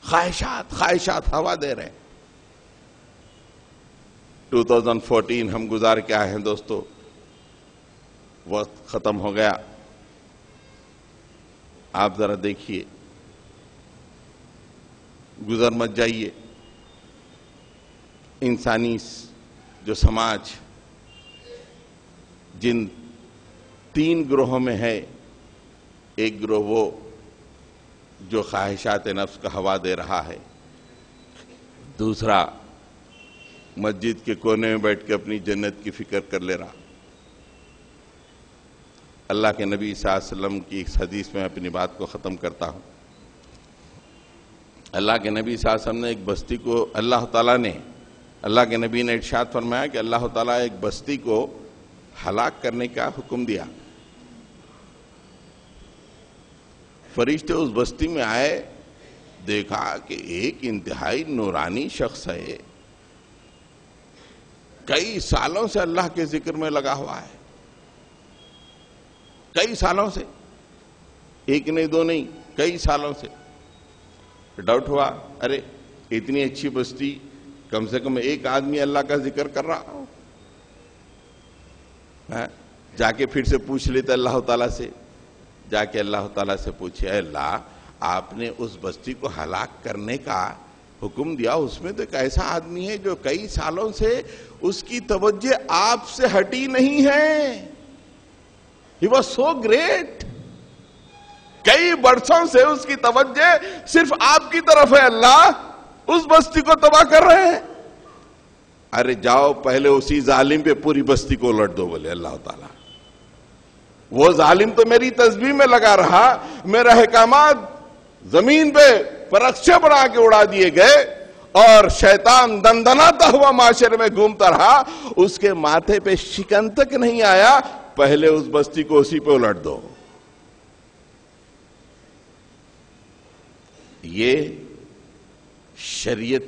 خواہشات ہوا دے رہے ہیں۔ 2014 ہم گزار کے آئے ہیں دوستو، وقت ختم ہو گیا۔ آپ ذرا دیکھیے، گزر مت جائیے۔ انسانی جو سماج جن 3 گروہوں میں ہے، ایک گروہ وہ جو خواہشات نفس کا ہوا دے رہا ہے، دوسرا مسجد کے کونے میں بیٹھ کے اپنی جنت کی فکر کر لے رہا۔ اللہ کے نبی صلی اللہ علیہ وسلم کی اس حدیث میں اپنی بات کو ختم کرتا ہوں۔ اللہ کے نبی صلی اللہ علیہ وسلم نے ایک بستی کو، اللہ کے نبی نے ارشاد فرمایا کہ اللہ تعالیٰ ایک بستی کو ہلاک کرنے کا حکم دیا۔ فرشتے اس بستی میں آئے، دیکھا کہ ایک انتہائی نورانی شخص ہے، کئی سالوں سے اللہ کے ذکر میں لگا ہوا ہے، کئی سالوں سے، ایک نہیں دو نہیں، کئی سالوں سے۔ ڈاؤٹ ہوا، ارے اتنی اچھی بستی، کم سے کم ایک آدمی اللہ کا ذکر کر رہا ہو، جا کے پھر سے پوچھ لیتے اللہ تعالیٰ سے، جا کے اللہ تعالیٰ سے پوچھے، اے اللہ آپ نے اس بستی کو ہلاک کرنے کا حکم دیا. اس میں تو ایک ایسا آدمی ہے جو کئی سالوں سے اس کی توجہ آپ سے ہٹی نہیں ہے. He was so great. کئی برسوں سے اس کی توجہ صرف آپ کی طرف ہے. اللہ اس بستی کو تباہ کر رہے ہیں. ارے جاؤ پہلے اسی ظالم پہ پوری بستی کو الٹ دو. بولے اللہ تعالیٰ وہ ظالم تو میری تسبیح میں لگا رہا, میرا احکامات زمین پہ پرخچے بنا کے اڑا دیے گئے, اور شیطان دندناتا ہوا معاشرے میں گھومتا رہا, اس کے ماتھے پہ شکن تک نہیں آیا. پہلے اس بستی کو اسی پہ الٹ دو. یہ شریعت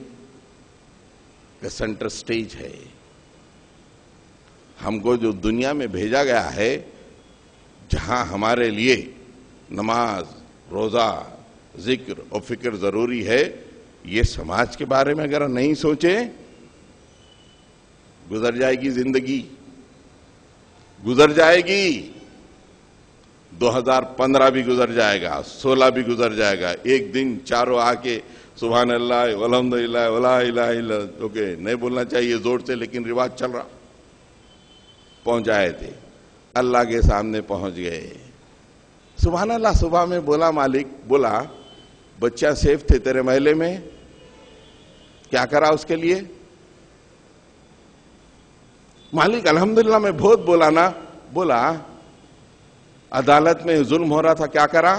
کا سینٹر سٹیج ہے. ہم کو جو دنیا میں بھیجا گیا ہے, جہاں ہمارے لیے نماز, روزہ, ذکر اور فکر ضروری ہے, یہ سماج کے بارے میں اگر نہیں سوچیں گزر جائے گی زندگی, گزر جائے گی. 2015 بھی گزر جائے گا, 16 بھی گزر جائے گا. ایک دن چاروں آ کے سبحان اللہ والحمدللہ ولا الہ الا اللہ, اوکے نہیں بولنا چاہیے زور سے لیکن رواج چل رہا, پہنچ آئے تھے, اللہ کے سامنے پہنچ گئے. سبحان اللہ. صبح میں بولا مالک, بولا بچہ سیف تھے تیرے محلے میں, کیا کرا اس کے لیے؟ مالک الحمدللہ میں بہت بولا نا. بولا عدالت میں ظلم ہو رہا تھا, کیا کرا؟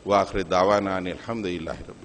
وآخر دعوانا ان الحمدللہ رب